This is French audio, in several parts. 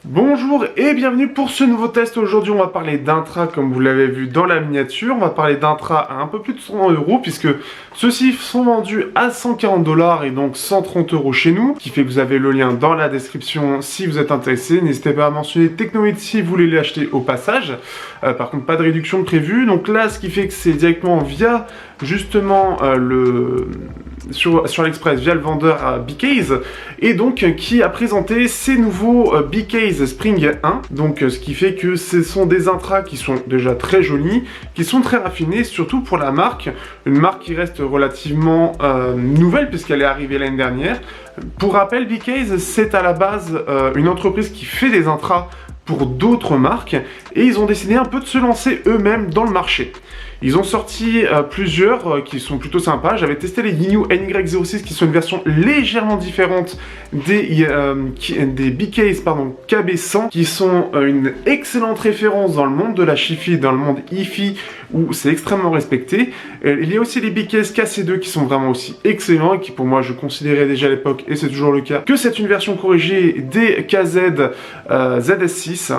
Bonjour et bienvenue pour ce nouveau test. Aujourd'hui on va parler d'intra comme vous l'avez vu dans la miniature. On va parler d'intra à un peu plus de 100 € puisque ceux-ci sont vendus à 140 $ et donc 130 € chez nous. Ce qui fait que vous avez le lien dans la description si vous êtes intéressé. N'hésitez pas à mentionner Technoid si vous voulez les acheter au passage. Par contre pas de réduction prévue. Donc là ce qui fait que c'est directement via justement sur AliExpress via le vendeur BeeCase et donc qui a présenté ces nouveaux BeeCase Spring 1. Donc ce qui fait que ce sont des intras qui sont déjà très jolis, qui sont très raffinés, surtout pour la marque, une marque qui reste relativement nouvelle puisqu'elle est arrivée l'année dernière. Pour rappel, BeeCase c'est à la base une entreprise qui fait des intras pour d'autres marques et ils ont décidé un peu de se lancer eux-mêmes dans le marché. Ils ont sorti plusieurs qui sont plutôt sympas. J'avais testé les Yinyu NY06 qui sont une version légèrement différente des BeeCase KB100 qui sont une excellente référence dans le monde de la Chi-Fi, dans le monde Hi-Fi où c'est extrêmement respecté. Il y a aussi les BeeCase KC2 qui sont vraiment aussi excellents et qui pour moi je considérais déjà à l'époque et c'est toujours le cas que c'est une version corrigée des KZ ZS6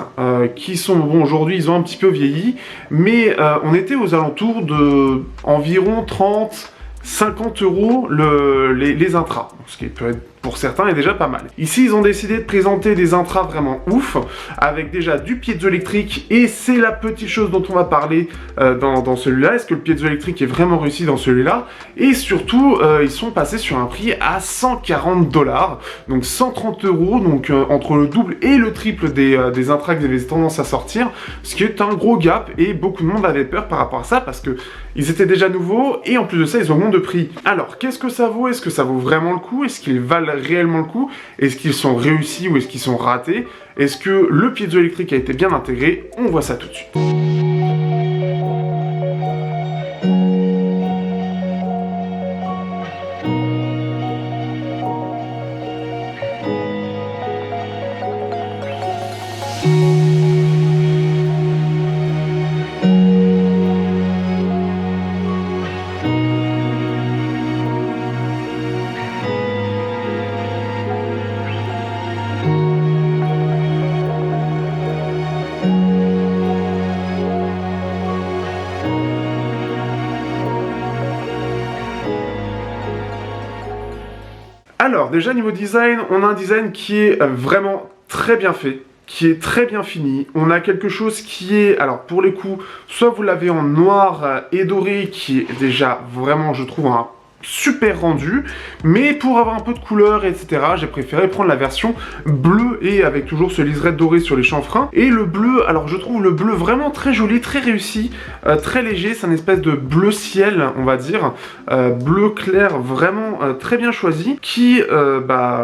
qui sont bon aujourd'hui ils ont un petit peu vieilli mais on était aux alentours de environ 30-50 € les intras, ce qui peut être pour certains est déjà pas mal. Ici, ils ont décidé de présenter des intras vraiment ouf, avec déjà du piézoélectrique, et c'est la petite chose dont on va parler dans celui-là. Est-ce que le piézoélectrique est vraiment réussi dans celui-là? Et surtout, ils sont passés sur un prix à 140 $, donc 130 €, donc entre le double et le triple des intras que avaient tendance à sortir, ce qui est un gros gap, et beaucoup de monde avait peur par rapport à ça, parce que ils étaient déjà nouveaux, et en plus de ça, ils augmentent de prix. Alors, qu'est-ce que ça vaut? Est-ce que ça vaut vraiment le coup? Est-ce qu'ils valent réellement le coup? Est-ce qu'ils sont réussis ou est-ce qu'ils sont ratés? Est-ce que le piézoélectrique a été bien intégré? On voit ça tout de suite. Alors, déjà niveau design, on a un design qui est vraiment très bien fait, qui est très bien fini. On a quelque chose qui est, alors pour les coups, soit vous l'avez en noir et doré, qui est déjà vraiment, je trouve, un super rendu, mais pour avoir un peu de couleur, etc., j'ai préféré prendre la version bleue et avec toujours ce liseré doré sur les chanfreins. Et le bleu, alors je trouve le bleu vraiment très joli, très réussi, très léger, c'est une espèce de bleu ciel, on va dire, bleu clair, vraiment très bien choisi, qui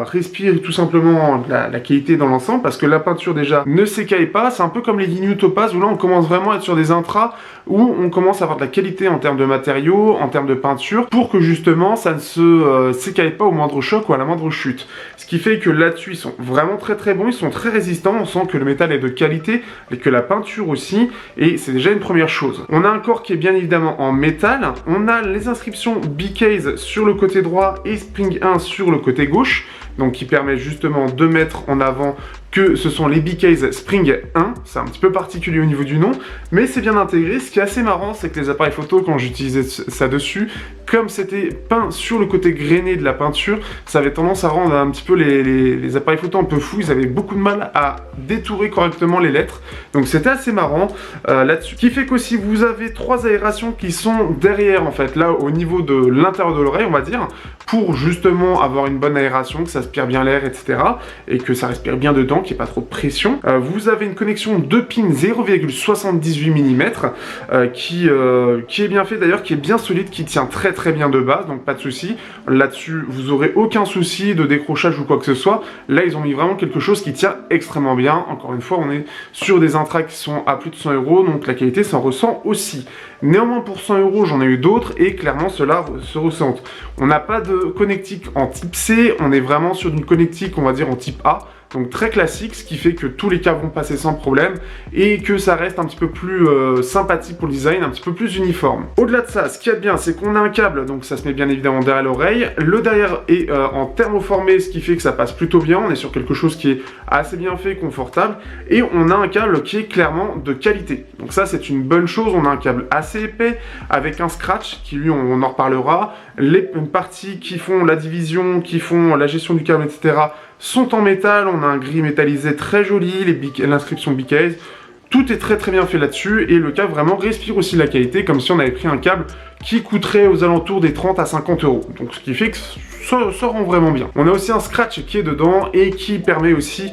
respire tout simplement la qualité dans l'ensemble, parce que la peinture déjà ne s'écaille pas, c'est un peu comme les Yinyu Topaz, où là on commence vraiment à être sur des intras, où on commence à avoir de la qualité en termes de matériaux, en termes de peinture, pour que justement ça ne se s'écaille pas au moindre choc ou à la moindre chute. Ce qui fait que là-dessus ils sont vraiment très très bons, ils sont très résistants, on sent que le métal est de qualité et que la peinture aussi, et c'est déjà une première chose. On a un corps qui est bien évidemment en métal, on a les inscriptions BeeCase sur le côté droit et Spring 1 sur le côté gauche, donc qui permet justement de mettre en avant que ce sont les BeeCase Spring 1, c'est un petit peu particulier au niveau du nom, mais c'est bien intégré. Ce qui est assez marrant, c'est que les appareils photo, quand j'utilisais ça dessus, comme c'était peint sur le côté grainé de la peinture, ça avait tendance à rendre un petit peu les appareils photo un peu fous, ils avaient beaucoup de mal à détourer correctement les lettres, donc c'était assez marrant là-dessus. Ce qui fait qu'aussi vous avez 3 aérations qui sont derrière en fait, là au niveau de l'intérieur de l'oreille on va dire, pour justement avoir une bonne aération, que ça aspire bien l'air, etc. et que ça respire bien dedans, qu'il n'y ait pas trop de pression. Vous avez une connexion 2 pins 0,78 mm qui est bien fait d'ailleurs, qui est bien solide, qui tient très très bien de base, donc pas de souci. Là-dessus, vous aurez aucun souci de décrochage ou quoi que ce soit. Là, ils ont mis vraiment quelque chose qui tient extrêmement bien. Encore une fois, on est sur des intras qui sont à plus de 100 €, donc la qualité s'en ressent aussi. Néanmoins, pour 100 €, j'en ai eu d'autres et clairement, cela se ressentent. On n'a pas de connectique en type C, on est vraiment sur une connectique, on va dire, en type A. donc très classique, ce qui fait que tous les câbles vont passer sans problème et que ça reste un petit peu plus sympathique pour le design, un petit peu plus uniforme. Au-delà de ça, ce qu'il y a de bien, c'est qu'on a un câble, donc ça se met bien évidemment derrière l'oreille. Le derrière est en thermoformé, ce qui fait que ça passe plutôt bien. On est sur quelque chose qui est assez bien fait, confortable, et on a un câble qui est clairement de qualité. Donc ça, c'est une bonne chose. On a un câble assez épais avec un scratch qui, lui, on en reparlera. Les parties qui font la division, qui font la gestion du câble, etc., sont en métal. On a un gris métallisé très joli, l'inscription BKS. Tout est très bien fait là-dessus et le câble vraiment respire aussi la qualité, comme si on avait pris un câble qui coûterait aux alentours des 30 à 50 euros. Donc ce qui fait que ça rend vraiment bien. On a aussi un scratch qui est dedans et qui permet aussi,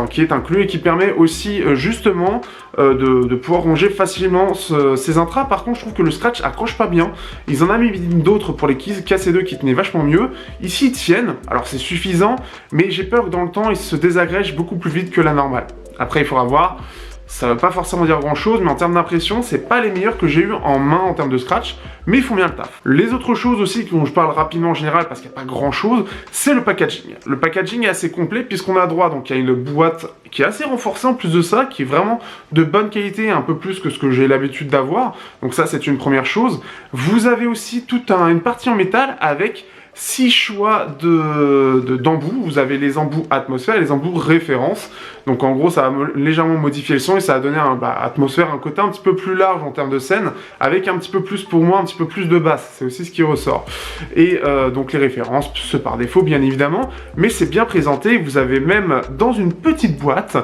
qui est inclus et qui permet aussi justement de pouvoir ranger facilement ces intras. Par contre, je trouve que le scratch accroche pas bien. Ils en ont mis d'autres pour les KC2 qui tenaient vachement mieux. Ici, ils tiennent. Alors c'est suffisant, mais j'ai peur que dans le temps, ils se désagrègent beaucoup plus vite que la normale. Après, il faudra voir. Ça ne veut pas forcément dire grand chose, mais en termes d'impression, c'est pas les meilleurs que j'ai eu en main en termes de scratch, mais ils font bien le taf. Les autres choses aussi dont je parle rapidement en général parce qu'il n'y a pas grand chose, c'est le packaging. Le packaging est assez complet puisqu'on a droit, donc il y a une boîte qui est assez renforcée en plus de ça, qui est vraiment de bonne qualité, un peu plus que ce que j'ai l'habitude d'avoir. Donc ça, c'est une première chose. Vous avez aussi toute une partie en métal avec 6 choix d'embouts. Vous avez les embouts atmosphère et les embouts référence. Donc en gros, ça va légèrement modifier le son et ça va donner atmosphère, un côté un petit peu plus large en termes de scène, avec un petit peu plus, pour moi, un petit peu plus de basse. C'est aussi ce qui ressort. Et donc les références, ce par défaut, bien évidemment, mais c'est bien présenté. Vous avez même, dans une petite boîte,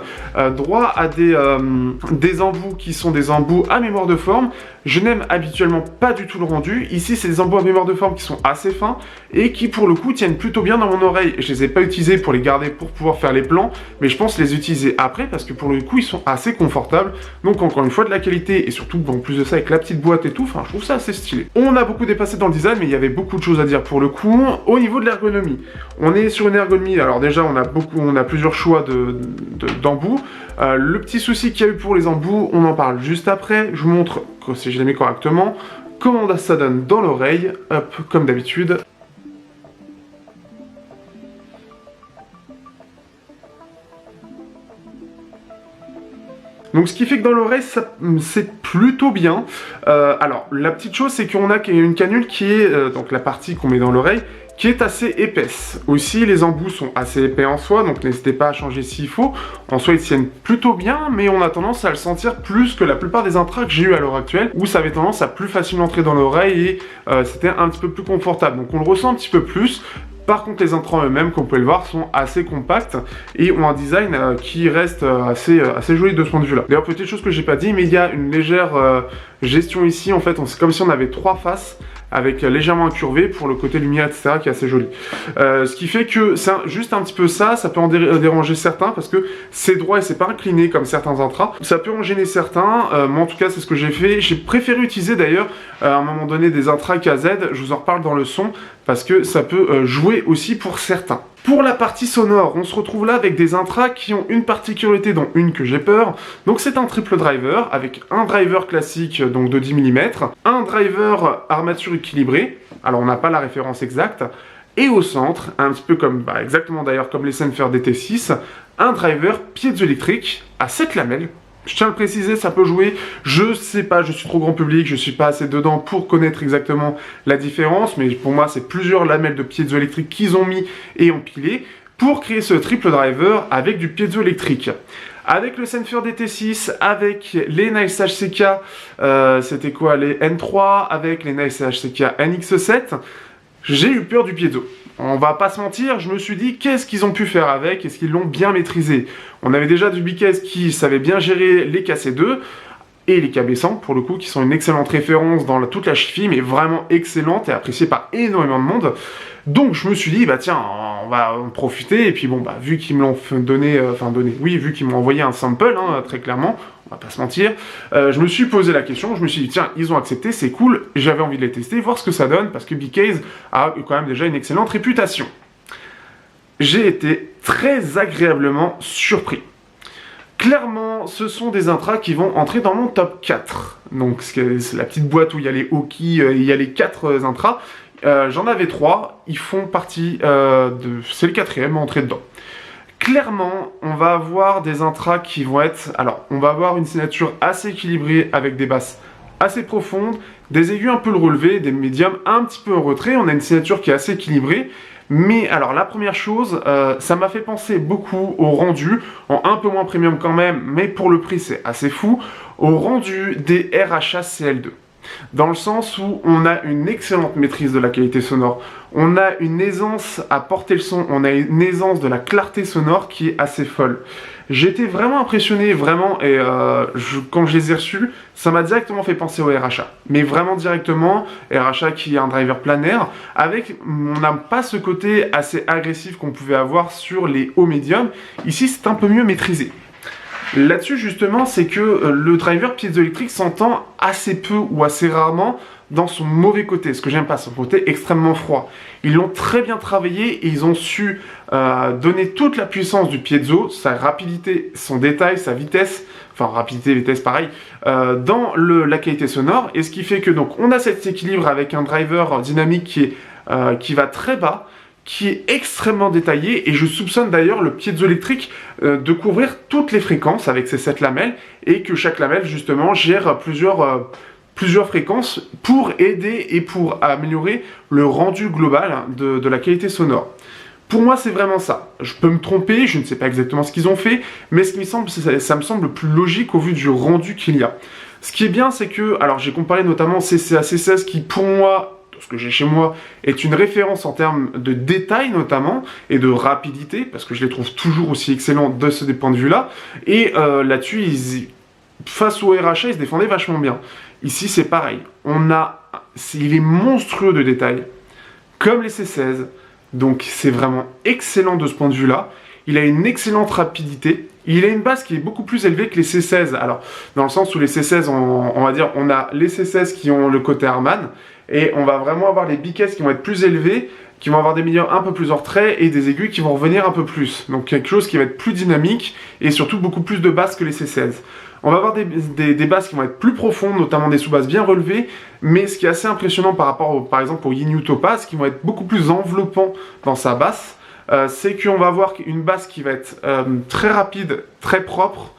droit à des embouts qui sont des embouts à mémoire de forme. Je n'aime habituellement pas du tout le rendu. Ici, c'est des embouts à mémoire de forme qui sont assez fins et qui, pour le coup, tiennent plutôt bien dans mon oreille. Je les ai pas utilisés pour les garder pour pouvoir faire les plans, mais je pense les utiliser après parce que pour le coup, ils sont assez confortables. Donc, encore une fois, de la qualité et surtout, en plus de ça, avec la petite boîte et tout, je trouve ça assez stylé. On a beaucoup dépassé dans le design, mais il y avait beaucoup de choses à dire pour le coup. Au niveau de l'ergonomie, on est sur une ergonomie. Alors déjà, on a plusieurs choix d'embouts. Le petit souci qu'il y a eu pour les embouts, on en parle juste après. Je vous montre, si je les mets correctement, comment ça donne dans l'oreille. Hop, comme d'habitude. Donc ce qui fait que dans l'oreille, c'est plutôt bien. Alors, la petite chose, c'est qu'on a une canule qui est, donc la partie qu'on met dans l'oreille, qui est assez épaisse. Aussi, les embouts sont assez épais en soi, donc n'hésitez pas à changer s'il faut. En soi, ils tiennent plutôt bien, mais on a tendance à le sentir plus que la plupart des intras que j'ai eu à l'heure actuelle, où ça avait tendance à plus facilement entrer dans l'oreille et c'était un petit peu plus confortable. Donc on le ressent un petit peu plus. Par contre, les intrants eux-mêmes, comme vous pouvez le voir, sont assez compacts et ont un design qui reste assez joli de ce point de vue-là. D'ailleurs, petite chose que j'ai pas dit, mais il y a une légère gestion ici. En fait, c'est comme si on avait 3 faces avec légèrement incurvé pour le côté lumière, etc., qui est assez joli. Ce qui fait que c'est juste un petit peu ça peut en déranger certains parce que c'est droit et c'est pas incliné comme certains intras. Ça peut en gêner certains, moi en tout cas c'est ce que j'ai fait. J'ai préféré utiliser d'ailleurs à un moment donné des intras KZ, je vous en reparle dans le son, parce que ça peut jouer aussi pour certains. Pour la partie sonore, on se retrouve là avec des intras qui ont une particularité, dont une que j'ai peur. Donc c'est un triple driver, avec un driver classique donc de 10 mm, un driver armature équilibrée, alors on n'a pas la référence exacte, et au centre, un petit peu comme, exactement d'ailleurs comme les Senfer DT6, un driver piézoélectrique à 7 lamelles. Je tiens à le préciser, ça peut jouer, je sais pas, je suis trop grand public, je suis pas assez dedans pour connaître exactement la différence, mais pour moi c'est plusieurs lamelles de piézoélectrique qu'ils ont mis et empilé pour créer ce triple driver avec du piézoélectrique. Avec le Senfer DT6, avec les Nice HCK, c'était quoi, les N3, avec les Nice HCK NX7, j'ai eu peur du piézo. On va pas se mentir, je me suis dit, qu'est-ce qu'ils ont pu faire avec? Est-ce qu'ils l'ont bien maîtrisé? On avait déjà du BKS qui savait bien gérer les KC2 et les KB100, pour le coup, qui sont une excellente référence dans toute la Chi-Fi, mais vraiment excellente et appréciée par énormément de monde. Donc je me suis dit, tiens, on va en profiter, et puis bon, vu qu'ils me l'ont donné, vu qu'ils m'ont envoyé un sample, très clairement, on va pas se mentir, je me suis posé la question, je me suis dit, tiens, ils ont accepté, c'est cool, j'avais envie de les tester, voir ce que ça donne, parce que BKS a quand même déjà une excellente réputation. J'ai été très agréablement surpris. Clairement, ce sont des intras qui vont entrer dans mon top 4. Donc c'est la petite boîte où il y a les Oki, il y a les 4 intras. J'en avais 3, ils font partie c'est le 4e à entrer dedans. Clairement, on va avoir des intras qui vont être... Alors, on va avoir une signature assez équilibrée avec des basses assez profondes, des aigus un peu le relevé, des médiums un petit peu en retrait. On a une signature qui est assez équilibrée. Mais alors, la première chose, ça m'a fait penser beaucoup au rendu, en un peu moins premium quand même, mais pour le prix, c'est assez fou, au rendu des RHA CL2. Dans le sens où on a une excellente maîtrise de la qualité sonore, on a une aisance à porter le son, on a une aisance de la clarté sonore qui est assez folle. J'ai été vraiment impressionné, vraiment, et quand je les ai reçus, ça m'a directement fait penser au RHA. Mais vraiment directement, RHA qui est un driver planaire, avec, on n'a pas ce côté assez agressif qu'on pouvait avoir sur les hauts médiums. Ici, c'est un peu mieux maîtrisé. Là-dessus, justement, c'est que le driver piézoélectrique s'entend assez peu ou assez rarement dans son mauvais côté, ce que j'aime pas, son côté extrêmement froid. Ils l'ont très bien travaillé et ils ont su donner toute la puissance du piezo, sa rapidité, son détail, sa vitesse, enfin rapidité, vitesse pareil, dans la qualité sonore, et ce qui fait que donc on a cet équilibre avec un driver dynamique qui va très bas, qui est extrêmement détaillé, et je soupçonne d'ailleurs le piézoélectrique de couvrir toutes les fréquences avec ces 7 lamelles, et que chaque lamelle justement gère plusieurs fréquences pour aider et pour améliorer le rendu global de la qualité sonore. Pour moi, c'est vraiment ça. Je peux me tromper, je ne sais pas exactement ce qu'ils ont fait, mais ce qui me semble, ça me semble plus logique au vu du rendu qu'il y a. Ce qui est bien, c'est que, alors j'ai comparé notamment CCA C16 qui, pour moi, ce que j'ai chez moi, est une référence en termes de détail notamment, et de rapidité, parce que je les trouve toujours aussi excellents de ce point de vue-là, et là-dessus, face au RHA, ils se défendaient vachement bien. Ici, c'est pareil. Il est monstrueux de détail, comme les C16, donc c'est vraiment excellent de ce point de vue-là. Il a une excellente rapidité. Il a une basse qui est beaucoup plus élevée que les C16. Alors, dans le sens où les C16, on va dire, on a les C16 qui ont le côté Harman, et on va vraiment avoir les biquettes qui vont être plus élevées, qui vont avoir des médiums un peu plus en retrait, et des aigus qui vont revenir un peu plus. Donc quelque chose qui va être plus dynamique, et surtout beaucoup plus de basses que les C16. On va avoir des basses qui vont être plus profondes, notamment des sous-basses bien relevées, mais ce qui est assez impressionnant par rapport, par exemple, au Yin Topaz, qui vont être beaucoup plus enveloppants dans sa basse, c'est qu'on va avoir une basse qui va être très rapide, très propre,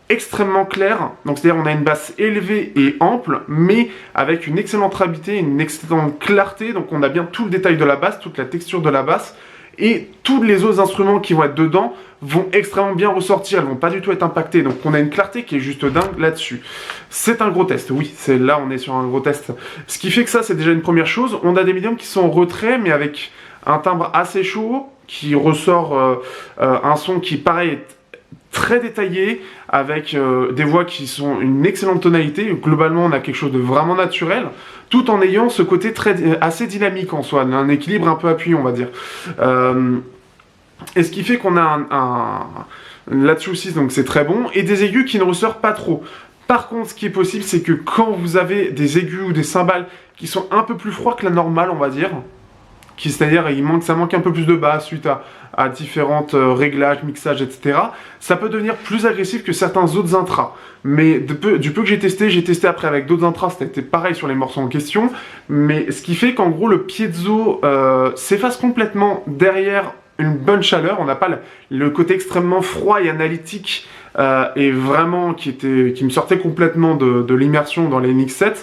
extrêmement claire. Donc c'est-à-dire on a une basse élevée et ample, mais avec une excellente rapidité, une excellente clarté. Donc on a bien tout le détail de la basse, toute la texture de la basse, et tous les autres instruments qui vont être dedans vont extrêmement bien ressortir, elles vont pas du tout être impactées, donc on a une clarté qui est juste dingue là-dessus. C'est un gros test, oui, là on est sur un gros test. Ce qui fait que ça, c'est déjà une première chose. On a des médiums qui sont en retrait, mais avec un timbre assez chaud, qui ressort un son qui, pareil, est très détaillé, avec des voix qui sont une excellente tonalité. Globalement, on a quelque chose de vraiment naturel, tout en ayant ce côté assez dynamique en soi, un équilibre un peu appuyé, on va dire. Et ce qui fait qu'on a là-dessus aussi, donc c'est très bon, et des aigus qui ne ressortent pas trop. Par contre, ce qui est possible, c'est que quand vous avez des aigus ou des cymbales qui sont un peu plus froids que la normale, on va dire, c'est-à-dire ça manque un peu plus de basse suite à différents réglages, mixages, etc. Ça peut devenir plus agressif que certains autres intras. Mais du peu que j'ai testé après avec d'autres intras, c'était pareil sur les morceaux en question. Mais ce qui fait qu'en gros, le piezo s'efface complètement derrière une bonne chaleur. On n'a pas le côté extrêmement froid et analytique et vraiment qui me sortait complètement de l'immersion dans les NX7.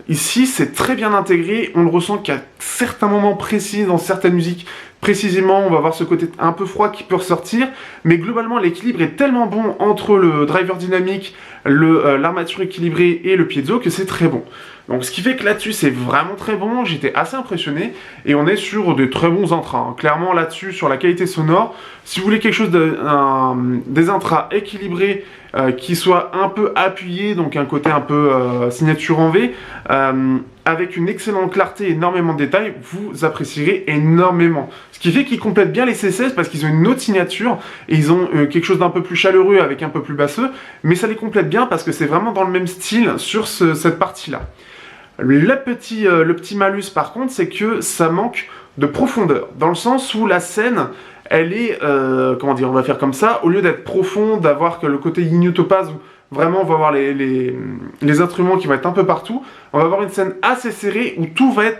Ici, c'est très bien intégré, on le ressent qu'à certains moments précis, dans certaines musiques, précisément, on va avoir ce côté un peu froid qui peut ressortir, mais globalement, l'équilibre est tellement bon entre le driver dynamique, l'armature équilibrée et le piezo que c'est très bon. Donc ce qui fait que là-dessus, c'est vraiment très bon, j'étais assez impressionné, et on est sur de très bons intras. Hein. Clairement, là-dessus, sur la qualité sonore, si vous voulez quelque chose des intras équilibrés, qui soit un peu appuyé, donc un côté un peu signature en V, avec une excellente clarté et énormément de détails, vous apprécierez énormément. Ce qui fait qu'ils complètent bien les C16 parce qu'ils ont une autre signature et ils ont quelque chose d'un peu plus chaleureux avec un peu plus basseux, mais ça les complète bien parce que c'est vraiment dans le même style sur cette partie-là. Le petit malus par contre, c'est que ça manque de profondeur, dans le sens où la scène, elle est, comment dire, on va faire comme ça, au lieu d'être profond, d'avoir que le côté Yin Topaz où vraiment on va avoir les instruments qui vont être un peu partout, on va avoir une scène assez serrée où tout va être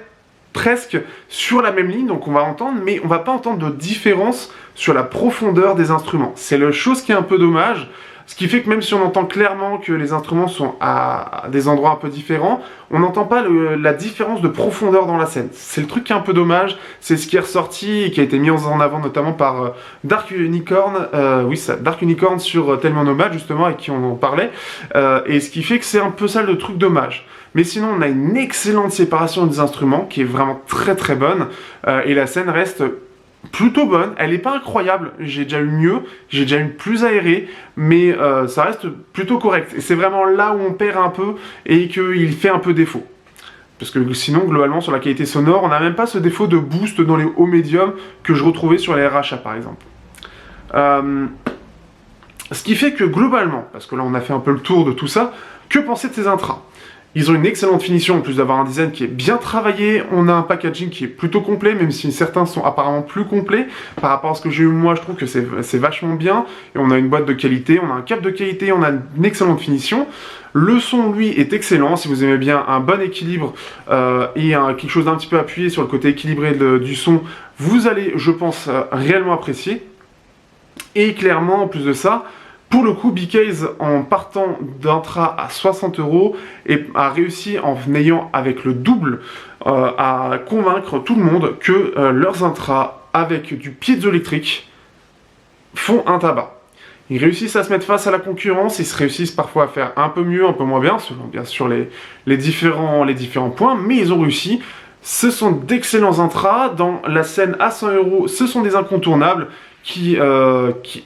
presque sur la même ligne, donc on va entendre, mais on va pas entendre de différence sur la profondeur des instruments. C'est la chose qui est un peu dommage, ce qui fait que même si on entend clairement que les instruments sont à des endroits un peu différents, on n'entend pas la différence de profondeur dans la scène. C'est le truc qui est un peu dommage, c'est ce qui est ressorti et qui a été mis en avant notamment par Dark Unicorn, Dark Unicorn sur Tell Me Nomad justement, avec qui on en parlait, et ce qui fait que c'est un peu ça le truc dommage. Mais sinon, on a une excellente séparation des instruments qui est vraiment très très bonne, et la scène reste plutôt bonne. Elle n'est pas incroyable, j'ai déjà eu mieux, j'ai déjà eu plus aéré, mais ça reste plutôt correct. Et c'est vraiment là où on perd un peu et qu'il fait un peu défaut. Parce que sinon, globalement, sur la qualité sonore, on n'a même pas ce défaut de boost dans les hauts médiums que je retrouvais sur les RHA par exemple. Ce qui fait que globalement, parce que là on a fait un peu le tour de tout ça, que penser de ces intras ? Ils ont une excellente finition, en plus d'avoir un design qui est bien travaillé. On a un packaging qui est plutôt complet, même si certains sont apparemment plus complets. Par rapport à ce que j'ai eu moi, je trouve que c'est vachement bien. Et on a une boîte de qualité, on a un câble de qualité, on a une excellente finition. Le son, lui, est excellent. Si vous aimez bien un bon équilibre et quelque chose d'un petit peu appuyé sur le côté équilibré du son, vous allez, je pense, réellement apprécier. Et clairement, en plus de ça, pour le coup, B-Case, en partant d'intra à 60 €, a réussi, en ayant avec le double, à convaincre tout le monde que leurs intras avec du piezoélectrique font un tabac. Ils réussissent à se mettre face à la concurrence, ils se réussissent parfois à faire un peu mieux, un peu moins bien, selon bien sûr les différents points, mais ils ont réussi. Ce sont d'excellents intras. Dans la scène à 100 €, ce sont des incontournables qui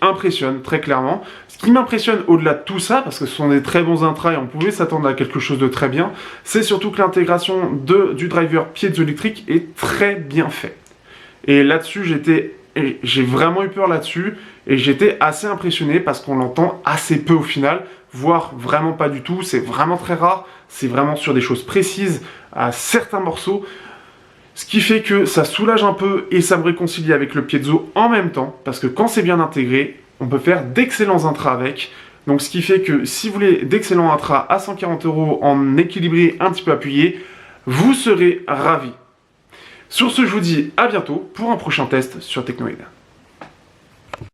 impressionnent très clairement. Ce qui m'impressionne au-delà de tout ça, parce que ce sont des très bons intras et on pouvait s'attendre à quelque chose de très bien, c'est surtout que l'intégration du driver piezoélectrique est très bien faite. Et là-dessus, j'ai vraiment eu peur là-dessus, et j'étais assez impressionné parce qu'on l'entend assez peu au final, voire vraiment pas du tout. C'est vraiment très rare, c'est vraiment sur des choses précises, à certains morceaux. Ce qui fait que ça soulage un peu et ça me réconcilie avec le piezo en même temps, parce que quand c'est bien intégré, on peut faire d'excellents intras avec. Donc ce qui fait que si vous voulez d'excellents intras à 140 € en équilibré un petit peu appuyé, vous serez ravis. Sur ce, je vous dis à bientôt pour un prochain test sur Teknoid.